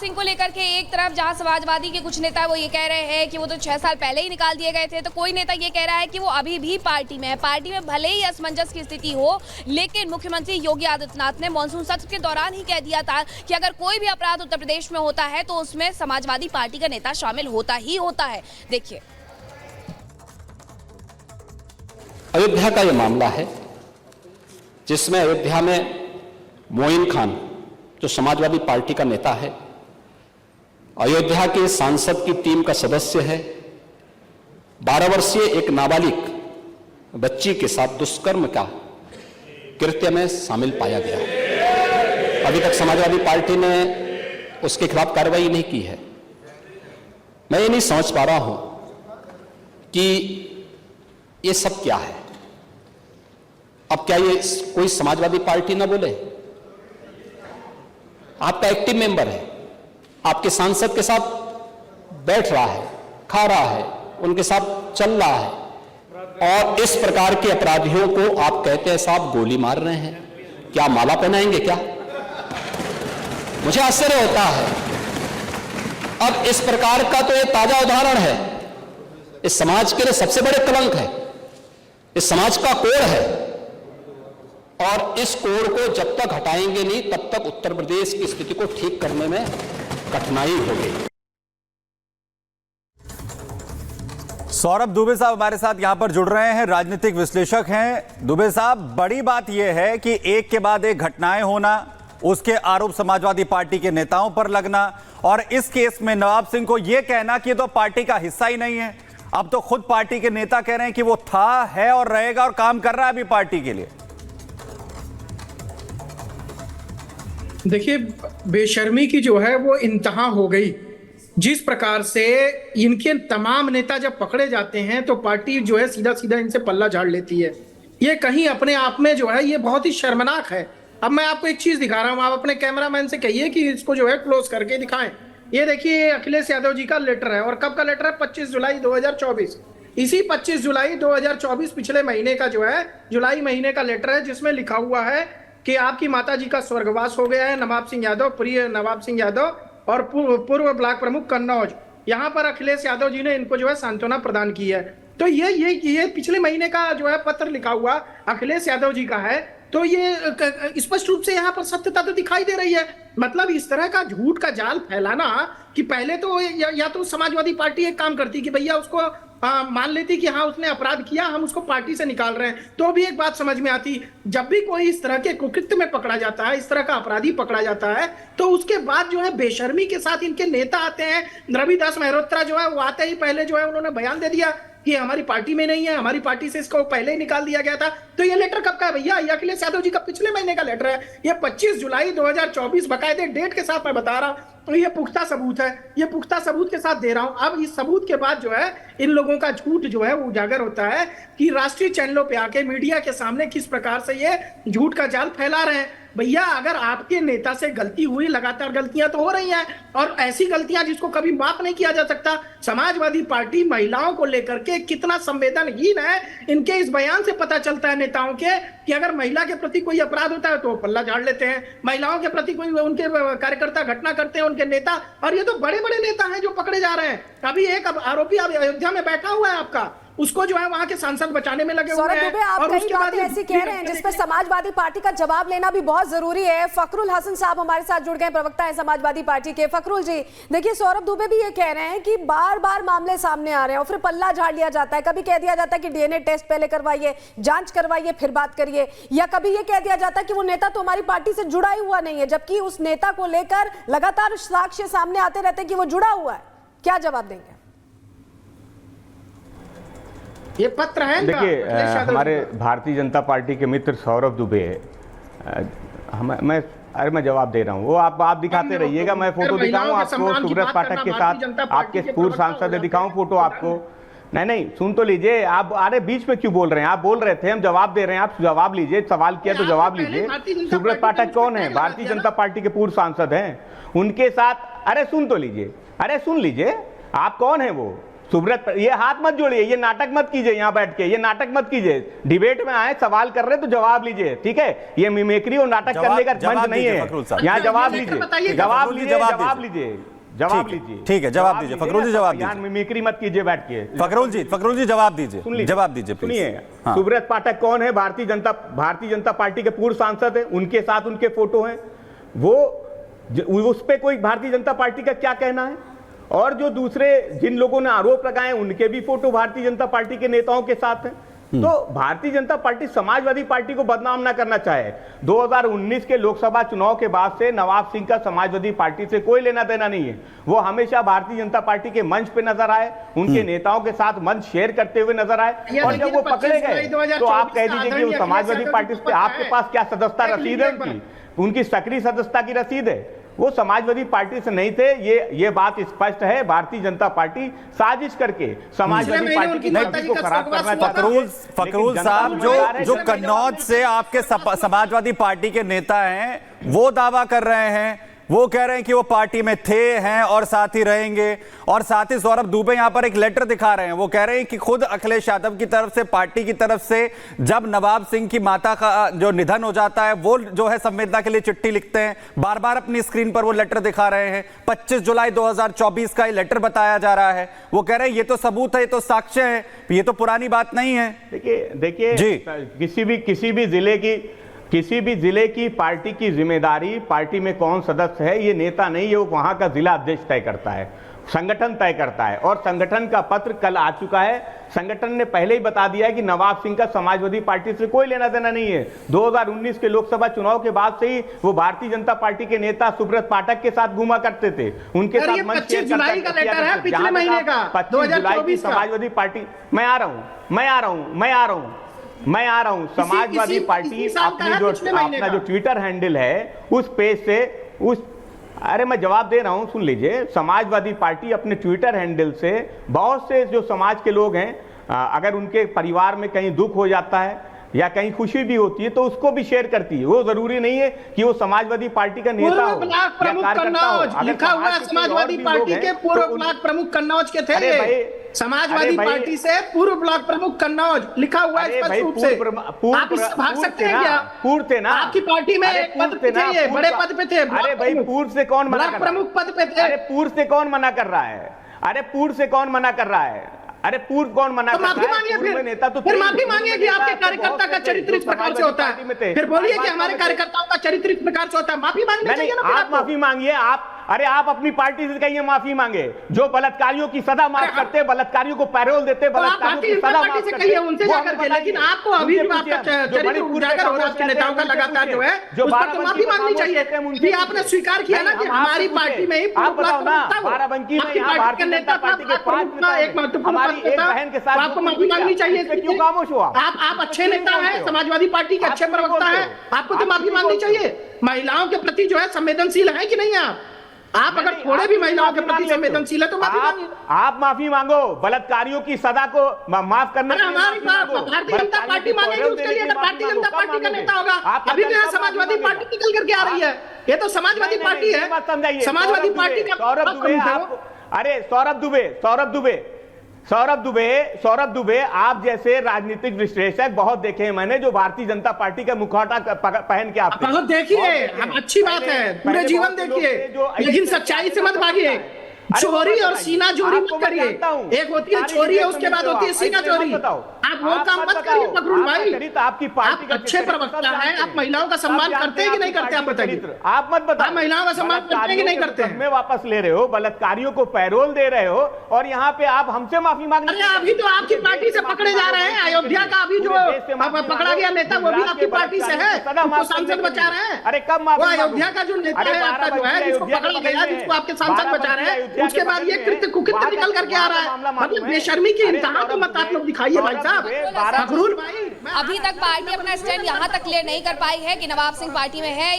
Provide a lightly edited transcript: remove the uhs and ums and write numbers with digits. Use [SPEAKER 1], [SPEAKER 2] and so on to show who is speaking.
[SPEAKER 1] सिंह को लेकर के एक तरफ जहां समाजवादी के कुछ नेता वो ये कह रहे हैं कि वो तो 6 साल पहले ही निकाल दिए गए थे, तो कोई नेता ये कह रहा है कि वो अभी भी पार्टी में है। पार्टी में भले ही असमंजस की स्थिति हो, लेकिन मुख्यमंत्री योगी आदित्यनाथ ने मानसून सत्र के दौरान ही कह दिया था कि अगर कोई भी अपराध उत्तर प्रदेश में होता है तो उसमें समाजवादी पार्टी का नेता शामिल होता ही होता है। देखिए,
[SPEAKER 2] अयोध्या का यह मामला है जिसमें अयोध्या में मोइन खान जो समाजवादी पार्टी का नेता है, अयोध्या के सांसद की टीम का सदस्य है, 12 वर्षीय एक नाबालिग बच्ची के साथ दुष्कर्म का कृत्य में शामिल पाया गया। अभी तक समाजवादी पार्टी ने उसके खिलाफ कार्रवाई नहीं की है। मैं ये नहीं समझ पा रहा हूं कि ये सब क्या है। अब क्या ये कोई समाजवादी पार्टी ना बोले? आपका एक्टिव मेंबर है, आपके सांसद के साथ बैठ रहा है, खा रहा है, उनके साथ चल रहा है, और इस प्रकार के अपराधियों को आप कहते हैं साहब गोली मार रहे हैं, क्या माला पहनाएंगे क्या? मुझे आश्चर्य होता है। अब इस प्रकार का तो ये ताजा उदाहरण है, इस समाज के लिए सबसे बड़े कलंक है, इस समाज का कोड है, और इस कोड को जब तक हटाएंगे नहीं तब तक उत्तर प्रदेश की स्थिति को ठीक करने में कठिनाई होगी।
[SPEAKER 3] सौरभ दुबे साहब हमारे साथ यहां पर जुड़ रहे हैं, राजनीतिक विश्लेषक हैं। दुबे साहब, बड़ी बात यह है कि एक के बाद एक घटनाएं होना, उसके आरोप समाजवादी पार्टी के नेताओं पर लगना, और इस केस में नवाब सिंह को यह कहना कि ये तो पार्टी का हिस्सा ही नहीं है। अब तो खुद पार्टी के नेता कह रहे हैं कि वो था, है और रहेगा और काम कर रहा है अभी पार्टी के लिए।
[SPEAKER 4] देखिए, बेशर्मी की जो है वो इंतहा हो गई। जिस प्रकार से इनके तमाम नेता जब पकड़े जाते हैं तो पार्टी जो है सीधा सीधा इनसे पल्ला झाड़ लेती है। ये कहीं अपने आप में जो है ये बहुत ही शर्मनाक है। अब मैं आपको एक चीज दिखा रहा हूं, आप अपने कैमरामैन से कहिए कि इसको जो है क्लोज करके दिखाएं। ये देखिए, अखिलेश यादव जी का लेटर है, और कब का लेटर है? 25 जुलाई 2024। इसी 25 जुलाई 2024 पिछले महीने का जो है जुलाई महीने का लेटर है, जिसमें लिखा हुआ है कि आपकी माता जी का स्वर्गवास हो गया है। नवाब सिंह यादव, प्रिय नवाब सिंह यादव और पूर्व ब्लॉक प्रमुख कन्नौज, यहाँ पर अखिलेश यादव जी ने इनको जो है सांत्वना प्रदान की है। तो ये पिछले महीने का जो है पत्र लिखा हुआ अखिलेश यादव जी का है। तो ये स्पष्ट रूप से यहाँ पर सत्यता तो दिखाई दे रही है। मतलब इस तरह का झूठ का जाल फैलाना कि पहले तो या तो समाजवादी पार्टी एक काम करती कि भैया उसको मान लेती कि हाँ उसने अपराध किया, हम उसको पार्टी से निकाल रहे हैं, तो भी एक बात समझ में आती। जब भी कोई इस तरह के कुकृत्य में पकड़ा जाता है, इस तरह का अपराधी पकड़ा जाता है, तो उसके बाद जो है बेशर्मी के साथ इनके नेता आते हैं। रविदास मेहरोत्रा जो है वो आते ही पहले जो है उन्होंने बयान दे दिया कि हमारी पार्टी में नहीं है, हमारी पार्टी से इसको पहले ही निकाल दिया गया था। तो ये लेटर कब का है भैया? ये अखिलेश यादव जी का पिछले महीने का लेटर है। ये 25 जुलाई 2024 बकायदे डेट के साथ मैं बता रहा हूं। तो ये पुख्ता सबूत है, ये पुख्ता सबूत के साथ दे रहा हूं। अब इस सबूत के बाद जो है इन लोगों का झूठ जो है वो उजागर होता है कि राष्ट्रीय चैनलों पे आके मीडिया के सामने किस प्रकार से ये झूठ का जाल फैला रहे हैं। भैया, अगर आपके नेता से गलती हुई, लगातार गलतियां तो हो रही हैं, और ऐसी गलतियां जिसको कभी माफ नहीं किया जा सकता। समाजवादी पार्टी महिलाओं को लेकर के कितना संवेदनहीन है, इनके इस बयान से पता चलता है नेताओं के कि अगर महिला के प्रति कोई अपराध होता है तो वो पल्ला झाड़ लेते हैं, महिलाओं के प्रति कोई उनके कार्यकर्ता घटना करते हैं उनके नेता, और ये तो बड़े बड़े नेता हैं जो पकड़े जा रहे हैं। अभी एक आरोपी अयोध्या में बैठा हुआ है आपका, उसको जो है वहां के सांसद बचाने में लगे हुए हैं।
[SPEAKER 5] आप कई बातें ऐसी कह रहे हैं जिस पर समाजवादी पार्टी का जवाब लेना भी बहुत जरूरी है। फखरुल हसन साहब हमारे साथ जुड़ गए, प्रवक्ता है समाजवादी पार्टी के। फखरुल जी, देखिए, सौरभ दुबे भी ये कह रहे हैं कि बार बार मामले सामने आ रहे हैं और फिर पल्ला झाड़ लिया जाता है। कभी कह दिया जाता है कि डीएनए टेस्ट पहले करवाइए, जांच करवाइए, फिर बात करिए, या कभी ये कह दिया जाता है कि वो नेता तो हमारी पार्टी से जुड़ा ही हुआ नहीं है, जबकि उस नेता को लेकर लगातार साक्ष्य सामने आते रहते हैं कि वो जुड़ा हुआ है। क्या जवाब देंगे?
[SPEAKER 4] ये पत्र है।
[SPEAKER 6] देखिए, हमारे भारतीय जनता पार्टी के मित्र सौरभ दुबे, मैं जवाब दे रहा हूँ, वो आप दिखाते रहिएगा। मैं फोटो दिखाऊं आपको सुब्रत पाठक के साथ, आपके पूर्व सांसद दिखाऊं फोटो आपको? नहीं, सुन तो लीजिए आप। अरे बीच में क्यों बोल रहे हैं? आप बोल रहे थे, हम जवाब दे रहे हैं, आप जवाब लीजिए। सवाल किया तो जवाब लीजिए। सुब्रत पाठक कौन है? भारतीय जनता पार्टी के पूर्व सांसद हैं, उनके साथ। अरे सुन तो लीजिए, अरे सुन लीजिए, आप कौन है वो? सुब्रत, ये हाथ मत जोड़िए, ये नाटक मत कीजिए यहाँ बैठ के, ये नाटक मत कीजिए। डिबेट में आए, सवाल कर रहे तो जवाब लीजिए, ठीक है? ये मिमिक्री और नाटक करने का मंच नहीं है। यहाँ जवाब लीजिए, जवाब लीजिए, जवाब लीजिए, जवाब लीजिए।
[SPEAKER 3] ठीक है, जवाब दीजिए फखरुल जी, जवाब दीजिए।
[SPEAKER 6] मिमिक्री मत कीजिए बैठ के।
[SPEAKER 3] फखरुल जी जवाब दीजिए, जवाब दीजिए।
[SPEAKER 6] सुनिए, सुब्रत पाठक कौन है? भारतीय जनता पार्टी के पूर्व सांसद है, उनके साथ उनके फोटो हैं। वो उस पे कोई भारतीय जनता पार्टी का क्या कहना है? और जो दूसरे जिन लोगों ने आरोप लगाए उनके भी फोटो भारतीय जनता पार्टी के नेताओं के साथ हैं। तो भारतीय जनता पार्टी समाजवादी पार्टी को बदनाम ना करना चाहे। 2019 के लोकसभा चुनाव के बाद से नवाब सिंह का समाजवादी पार्टी से कोई लेना देना नहीं है। वो हमेशा भारतीय जनता पार्टी के मंच पे नजर आए, उनके नेताओं के साथ मंच शेयर करते हुए नजर आए, और जब वो पकड़े गए तो आप कह दीजिए कि वो समाजवादी पार्टी से, आपके पास क्या सदस्यता रसीद है? उनकी सक्रिय सदस्यता की रसीद है। वो समाजवादी पार्टी से नहीं थे, ये बात स्पष्ट है। भारतीय जनता पार्टी साजिश करके समाजवादी पार्टी की छवि को खराब करना चाहती है।
[SPEAKER 3] फखरुल साहब, जो कन्नौज से आपके समाजवादी पार्टी के नेता हैं, वो दावा कर रहे हैं, वो कह रहे हैं कि वो पार्टी में थे, हैं और साथ ही रहेंगे। और साथ ही सौरभ दुबे यहां पर एक लेटर दिखा रहे हैं, वो कह रहे हैं कि खुद अखिलेश यादव की तरफ से, पार्टी की तरफ से, जब नवाब सिंह की माता का जो निधन हो जाता है, वो जो है संवेदना के लिए चिट्ठी लिखते हैं। बार बार अपनी स्क्रीन पर वो लेटर दिखा रहे हैं। 25 जुलाई 2024 का ये लेटर बताया जा रहा है। वो कह रहे हैं ये तो सबूत है, ये तो साक्ष्य है, ये तो पुरानी बात नहीं है।
[SPEAKER 6] देखिए जी, किसी भी जिले की पार्टी की जिम्मेदारी, पार्टी में कौन सदस्य है, ये नेता नहीं है, वो वहां का जिला अध्यक्ष तय करता है, संगठन तय करता है। और संगठन का पत्र कल आ चुका है। संगठन ने पहले ही बता दिया है कि नवाब सिंह का समाजवादी पार्टी से कोई लेना देना नहीं है। 2019 के लोकसभा चुनाव के बाद से ही वो भारतीय जनता पार्टी के नेता सुब्रत पाठक के साथ घूमा करते थे, उनके साथ मंच
[SPEAKER 4] 25 जुलाई का लेटर है, पिछले महीने का,
[SPEAKER 6] 25 जुलाई की समाजवादी पार्टी। मैं आ रहा हूं। समाजवादी पार्टी अपना जो ट्विटर हैंडल है, उस पेज से अरे मैं जवाब दे रहा हूं, सुन लीजिए। समाजवादी पार्टी अपने ट्विटर हैंडल से बहुत से जो समाज के लोग हैं, अगर उनके परिवार में कहीं दुख हो जाता है या कहीं खुशी भी होती है तो उसको भी शेयर करती है। वो जरूरी नहीं है कि वो समाजवादी पार्टी का नेता हो या कार्यकर्ता हो।
[SPEAKER 4] लिखा हुआ है समाजवादी पार्टी के पूर्व ब्लॉक प्रमुख कन्नौज के थे। समाजवादी पार्टी से पूर्व ब्लॉक प्रमुख कन्नौज लिखा हुआ है स्पष्ट रूप से। आप इससे भाग सकते हैं क्या?
[SPEAKER 6] पूर्व थे ना
[SPEAKER 4] आपकी पार्टी में, एक पद पे थे, बड़े पद पे थे।
[SPEAKER 6] अरे भाई, पूर्व से कौन मना कर रहा है?
[SPEAKER 4] प्रमुख पद पे थे।
[SPEAKER 6] अरे पूर्व से कौन मना कर रहा है? अरे पूर्व से कौन मना कर रहा है? अरे पूर्व कौन मना कर रहा है?
[SPEAKER 4] माफी मांगिए,
[SPEAKER 6] नेता तो
[SPEAKER 4] फिर माफी मांगिए कि आपके कार्यकर्ता का चरित्र इस प्रकार से होता है। फिर बोलिए कि हमारे कार्यकर्ताओं का चरित्र इस प्रकार से होता है। माफी मांगनी चाहिए ना।
[SPEAKER 6] आप माफी मांगिए। आप अपनी पार्टी से कहिए माफी मांगे। जो बलात्कारियों की सजा माफ करते, बलात्कारियों को पैरोल देते, बलात्कारियों की सजा माफ करते,
[SPEAKER 4] उनसे जाकर के। लेकिन आपको अभी आपका चरित्र उजागर हो रहा है आपके नेताओं का लगातार जो है, उस पर तो माफी मांगनी चाहिए कि आपने स्वीकार किया ना कि हमारी पार्टी में ही
[SPEAKER 6] बाराबंकी में यहाँ भारतीय जनता पार्टी के 5 हमारी एक बहन के साथ
[SPEAKER 4] आपको माफी मांगनी चाहिए।
[SPEAKER 6] क्यों खामोश हुआ?
[SPEAKER 4] आप अच्छे नेता हैं, समाजवादी पार्टी के अच्छे प्रवक्ता हैं, आपको तो माफी मांगनी चाहिए। माहिलाओं के प्रति जो है संवेदनशील है कि नहीं आप अगर थोड़े भी महिलाओं के प्रति संवेदनशील है तो माफी मांगिए।
[SPEAKER 6] आप माफी मांगो। बलात्कारियों की सजा को माफ करने के लिए
[SPEAKER 4] हमारी भारतीय जनता पार्टी मांगेगी, उसके लिए अगर भारतीय जनता पार्टी का नेता होगा। अभी भी समाजवादी पार्टी निकल करके आ रही है। ये तो समाजवादी पार्टी है, समाजवादी पार्टी का।
[SPEAKER 6] अरे सौरभ दुबे, आप जैसे राजनीतिक विश्लेषक बहुत देखे हैं मैंने, जो भारतीय जनता पार्टी का मुखौटा पहन के आप
[SPEAKER 4] बहुत देखिए, अच्छी बात है, पूरे जीवन देखिए, लेकिन सच्चाई से मत भागिए। चोरी और सीना चोरी मत करिए। एक होती है चोरी है, उसके बाद होती है सीना चोरी। आप वो काम मत करिए फखरुल भाई। आप अच्छे प्रवक्ता हैं, आप महिलाओं का सम्मान करते हैं कि नहीं करते? आप बताइए।
[SPEAKER 6] आप मत बताओ
[SPEAKER 4] महिलाओं का सम्मान करते हैं कि नहीं करते?
[SPEAKER 6] में वापस ले रहे हो, बलात्कारियों को पैरोल दे रहे हो, और यहाँ पे आप हमसे माफी मांग रहे
[SPEAKER 4] हैं। अभी तो आपकी पार्टी से पकड़े जा रहे हैं। अयोध्या का अभी जो पकड़ा गया नेता, वो भी आपकी पार्टी से है, उसको सांसद बचा रहे हैं।
[SPEAKER 6] अरे कब माफी?
[SPEAKER 4] अयोध्या का जो नेता है आपका, जो है जिसको पकड़ा गया, जिसको आपके सांसद बचा रहे हैं, उसके बाद ये कृत्य कुकृत्य निकल करके आ रहा है। मतलब बेशर्मी की इंतहा तो मत आप लोग दिखाइए भाई साहब। फखरुल भाई,
[SPEAKER 1] अभी तक पार्टी अपना स्टैंड यहाँ तक क्लियर नहीं कर पाई है कि नवाब सिंह पार्टी में है या